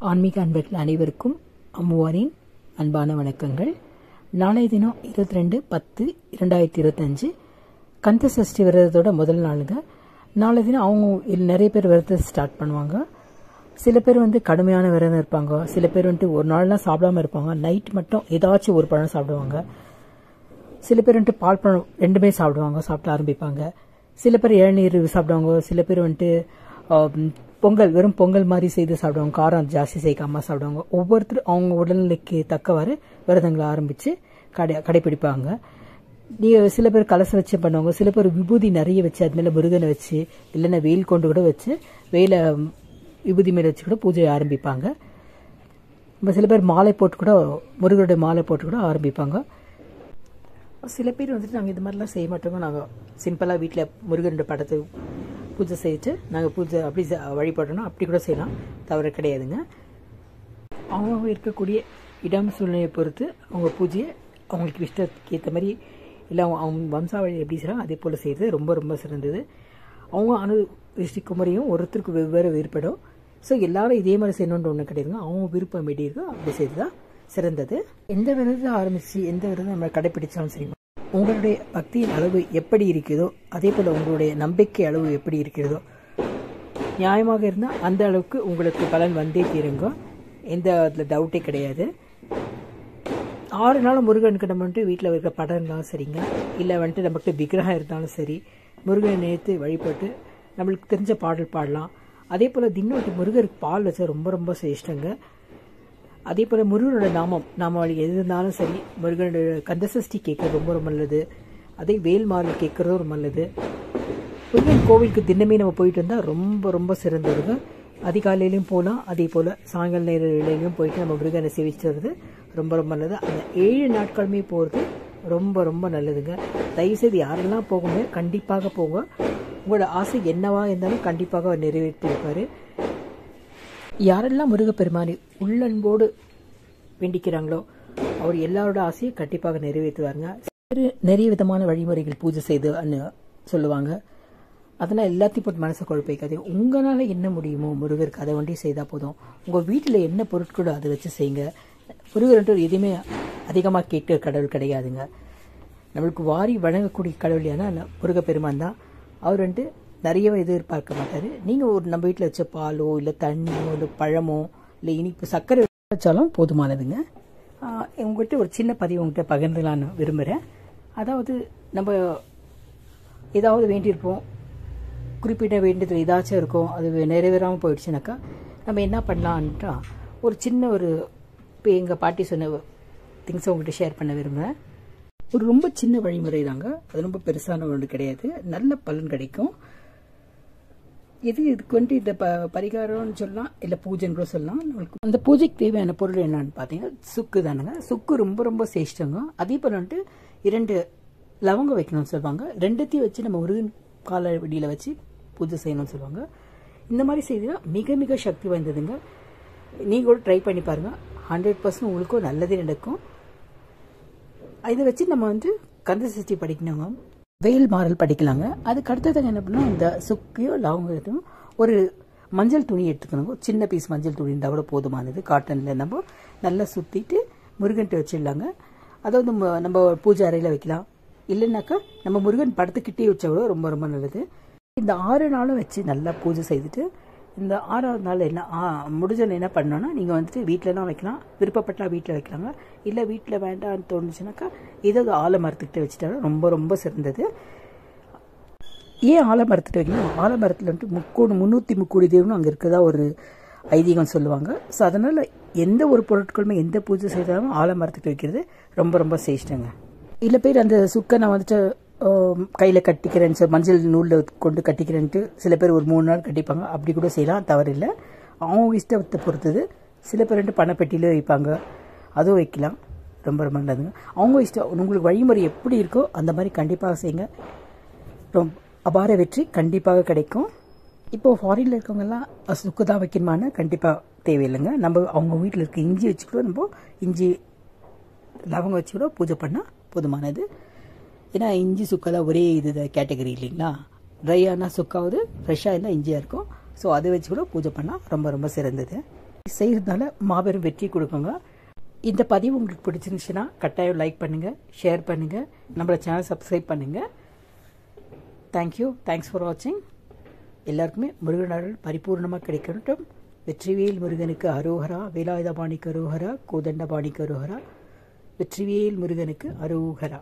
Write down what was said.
ஆன்மீக அன்பர்கள் அனைவருக்கும் அம்முவாரின் அன்பான வணக்கங்கள். நாளைய தினம் 22/10/2025 கந்த சஷ்டி விரதத்தோட முதல் நாளுங்க. நாளைய தினம் அவங்க நிறைய பேர் விரதத்தை ஸ்டார்ட் பண்ணுவாங்க. சில பேர் கடுமையான விரதம் இருப்பாங்க. சில பேர் ஒரு நாள்லாம் சாப்பிடாம இருப்பாங்க. நைட் மட்டும் ஏதாச்சும் ஒரு பழம் சாப்பிடுவாங்க. சில பேர் பால் பழம் ரெண்டுமே சாப்பிடுவாங்க, சாப்பிட ஆரம்பிப்பாங்க. சில பேர் இளநீர் சாப்பிடுவாங்க. சில பேர் பொங்கல் வெறும் பொங்கல் மாதிரி செய்து சாப்பிடுவாங்க, காரம் ஜாஸ்தி சேர்க்காம சாப்பிடுவாங்க. ஒவ்வொருத்தரும் அவங்க உடல்நிலைக்கு தக்கவாறு விரதங்களை ஆரம்பிச்சு கடைபிடிப்பாங்க. சில பேர் கலசம் வச்சு பண்ணுவாங்க. சில பேர் விபூதி நிறைய வச்சு அது மேல முருகனை வச்சு இல்லைன்னா வெயில் கொண்டு கூட வச்சு வெயில விபூதி மேல வச்சு கூட பூஜையை ஆரம்பிப்பாங்க. சில பேர் மாலை போட்டு கூட முருகனுடைய மாலை போட்டு கூட ஆரம்பிப்பாங்க. சில பேர் நாங்கள் இது மாதிரிலாம் செய்ய மாட்டோங்க. நாங்கள் சிம்பிளாக வீட்டில் முருகனுடைய படத்தை பூஜை செய்துட்டு நாங்கள் பூஜை அப்படி வழிபடணும், அப்படி கூட செய்யலாம், தவறு கிடையாதுங்க. அவங்க இருக்கக்கூடிய இடம் சூழ்நிலையை பொறுத்து அவங்க பூஜையை அவங்களுக்கு இஷ்டத்துக்கு ஏற்ற மாதிரி இல்லை அவங்க வம்சாவளி எப்படி செய்யலாம் அதே போல் செய்கிறது ரொம்ப ரொம்ப சிறந்தது. அவங்க அனுஷ்டிக்க முறையும் ஒருத்தருக்கு வெவ்வேறு வேறுபடும். ஸோ எல்லாரும் இதே மாதிரி செய்யணுன்ற ஒன்று கிடையாதுங்க. அவங்க விருப்பம் எப்படி இருக்கோ அப்படி செய்து தான் சிறந்தது. எந்த விரதத்தை ஆரம்பித்து எந்த விரதம் நம்ம கடைப்பிடிச்சாலும் சரி, உங்களுடைய பக்தியின் அளவு எப்படி இருக்கிறதோ அதே போல் உங்களுடைய நம்பிக்கை அளவு எப்படி இருக்கிறதோ நியாயமாக இருந்தால் அந்த அளவுக்கு உங்களுக்கு பலன் வந்தே தீருங்க. எந்த அதில் டவுட்டே கிடையாது. 6 நாள் முருகனுக்கு நம்ம வீட்டில் இருக்கிற படம் இருந்தாலும் சரிங்க, இல்லை நம்மகிட்ட விக்கிரகம் இருந்தாலும் சரி, முருகனை நினைத்து வழிபட்டு நம்மளுக்கு தெரிஞ்ச பாடல் பாடலாம். அதே போல் தினம் முருகருக்கு பால் வச்சா ரொம்ப ரொம்ப சிரேஷ்டங்க. அதே போல் முருகனோட நாமாவளி எது இருந்தாலும் சரி, முருகனோட கந்தசஷ்டி கேட்கறது ரொம்ப ரொம்ப நல்லது. அதே வேல்மாறல் கேட்கறதும் ரொம்ப நல்லது. முருகன் கோவிலுக்கு தினமே நம்ம போயிட்டு வந்தால் ரொம்ப ரொம்ப சிறந்ததுங்க. அதிகாலையிலையும் போகலாம், அதே போல் சாயங்கால நேரம் போயிட்டு நம்ம முருகனை சேவிச்சு வர்றது ரொம்ப ரொம்ப நல்லது. அந்த 7 நாட்களுமே போகிறது ரொம்ப ரொம்ப நல்லதுங்க. தயவுசெய்து யாரெல்லாம் போகுமே கண்டிப்பாக போங்க. உங்களோட ஆசை என்னவா இருந்தாலும் கண்டிப்பாக அவர் நிறைவேற்றி வைப்பார். யாரெல்லாம் முருகப்பெருமானி உள்ளன்போடு வேண்டிக்கிறாங்களோ அவர் எல்லாரோட ஆசையை கண்டிப்பாக நிறைவேற்றுவாருங்க. நிறைய விதமான வழிமுறைகள் பூஜை செய்து சொல்லுவாங்க. அதெல்லாம் எல்லாத்தையும் போட்டு மனசை குழப்பிக்காது. உங்களால் என்ன முடியுமோ முருகருக்கு அதை ஒன்றி செய்தால் போதும். உங்கள் வீட்டில் என்ன பொருட்களோ அதை வச்சு செய்யுங்க. முருகர் எதுவுமே அதிகமாக கேட்க கடவுள் கிடையாதுங்க. நம்மளுக்கு வாரி வழங்கக்கூடிய கடவுள் ஏன்னா முருகப்பெருமான் தான். அவர் நிறையவே எதிர்பார்க்க மாட்டார். நீங்கள் நம்ம வீட்டில் வச்ச பாலோ இல்லை தண்ணியோ இல்லை பழமோ இல்லை இனிப்பு சர்க்கரை வச்சாலும் போதுமானதுங்க. உங்கள்கிட்ட ஒரு சின்ன பதிவு உங்கள்கிட்ட பகிர்ந்துலான்னு விரும்புகிறேன். அதாவது நம்ம ஏதாவது வேண்டியிருப்போம், குறிப்பிட்ட வேண்டியது ஏதாச்சும் இருக்கும், அது நிறைவேறாமல் போயிடுச்சுனாக்கா நம்ம என்ன பண்ணலான்ட்டா ஒரு சின்ன இப்போ எங்கள் பாட்டி சொன்ன திங்ஸை உங்கள்கிட்ட ஷேர் பண்ண விரும்புகிறேன். ஒரு ரொம்ப சின்ன வழிமுறை தாங்க, அது ரொம்ப பெருசான ஒன்று கிடையாது, நல்ல பலன் கிடைக்கும். இதுக்கு இந்த பரிகாரம்னு சொல்லலாம், இல்லை பூஜைன்னு கூட சொல்லலாம். நம்மளுக்கு அந்த பூஜைக்கு தேவையான பொருள் என்னன்னு பார்த்தீங்கன்னா சுக்கு தானுங்க. சுக்கு ரொம்ப ரொம்ப சேஷ்டங்க. அதே போல் 2 லவங்கம் வைக்கணும்னு சொல்லுவாங்க. 2த்தையும் வச்சு நம்ம முருகன் கால வெடியில் வச்சு பூஜை செய்யணும்னு சொல்லுவாங்க. இந்த மாதிரி செய்தீங்கன்னா மிக மிக சக்தி வாய்ந்ததுங்க. நீங்கள் கூட ட்ரை பண்ணி பாருங்கள். 100% உங்களுக்கும் நல்லதே நடக்கும். இதை வச்சு நம்ம கந்த சஷ்டி படிக்கணுங்க, வெயில் மாறல் படிக்கலாங்க. அதுக்கு அடுத்தது என்ன பண்ணால் இந்த சுக்கையோ லவங்கத்தையும் ஒரு மஞ்சள் துணி எடுத்துக்கணுங்க. சின்ன பீஸ் மஞ்சள் துணி இருந்தால் கூட போதுமானது. காட்டனில் நம்ம நல்லா சுற்றிட்டு முருகன்ட்டு வச்சிடலாங்க. அதாவது நம்ம பூஜை அறையில் வைக்கலாம், இல்லைன்னாக்கா நம்ம முருகன் படத்துக்கிட்டே வச்சா கூட ரொம்ப ரொம்ப நல்லது. இந்த 6 நாளும் வச்சு நல்லா பூஜை செய்துட்டு இந்த 6ஆவது நாள் என்ன முடிஞ்சோன்னு என்ன பண்ணோன்னா நீங்கள் வீட்டிலலாம் வைக்கலாம், விருப்பப்பட்டால் வீட்டில் வைக்கலாங்க. இல்லை வீட்டில் வேண்டாம்னு தோணுச்சுனாக்கா ஏதாவது ஆலமரத்துக்கிட்ட வச்சுட்டாலும் ரொம்ப ரொம்ப சிறந்தது. ஏன் ஆலமரத்துட்டு வைக்கணும்? ஆலமரத்தில் 303 தேவனும் அங்கே இருக்கிறதா ஒரு ஐதீகம் சொல்லுவாங்க. ஸோ அதனால் எந்த ஒரு பொருட்களுமே எந்த பூஜை செய்தாலும் ஆலமரத்துட்டு வைக்கிறது ரொம்ப ரொம்ப சேஷ்டங்க. இல்லை பேர் அந்த சுக்கை நான் கையில் கட்டிக்கிறேன்னு சொல்லி மஞ்சள் நூலில் கொண்டு கட்டிக்கிறேன்ட்டு சில பேர் ஒரு 3 நாள் கட்டிப்பாங்க. அப்படி கூட செய்யலாம், தவறில்லை. அவங்க இஷ்டத்தை பொறுத்தது. சில பேர் பணப்பெட்டியிலே வைப்பாங்க, அதுவும் வைக்கலாம், ரொம்ப ரொம்ப நல்லதுங்க. அவங்க இஷ்டம். உங்களுக்கு வழிமுறை எப்படி இருக்கோ அந்த மாதிரி கண்டிப்பாக செய்யுங்க. ரொம்ப அபார வெற்றி கண்டிப்பாக கிடைக்கும். இப்போது ஃபாரினில் இருக்கவங்கெல்லாம் சுக்கு தான் வைக்கணுமான்னு கண்டிப்பாக தேவையில்லைங்க. நம்ம அவங்க வீட்டில் இருக்க இஞ்சி வச்சு கூட நம்ம இஞ்சி லவங்கம் வச்சு கூட பூஜை பண்ணால் போதுமானது. ஏன்னா இஞ்சி சுக்கெல்லாம் ஒரே கேட்டகரி இல்லைங்களா. ட்ரையான சுக்காவது ஃப்ரெஷ்ஷாக இருந்தால் இஞ்சியாக இருக்கும். ஸோ அதை வச்சு கூட பூஜை பண்ணால் ரொம்ப ரொம்ப சிறந்தது. செய்கிறதுனால மாபெரும் வெற்றி கொடுக்குங்க. இந்த பதிவு உங்களுக்கு பிடிச்சிருந்துச்சுன்னா கட்டாயம் லைக் பண்ணுங்கள், ஷேர் பண்ணுங்கள், நம்மளோட சேனல் சப்ஸ்கிரைப் பண்ணுங்கள். தேங்க்யூ. தேங்க்ஸ் ஃபார் வாட்சிங். எல்லாருக்குமே முருகன் பரிபூர்ணமாக கிடைக்கட்டும். வெற்றிவேல் முருகனுக்கு அரோகரா, வேலாயுதபாணிக்கு அரோகரா, கோதண்டபாணிக்கு அரோகரா, வெற்றிவேல் முருகனுக்கு அரோகரா.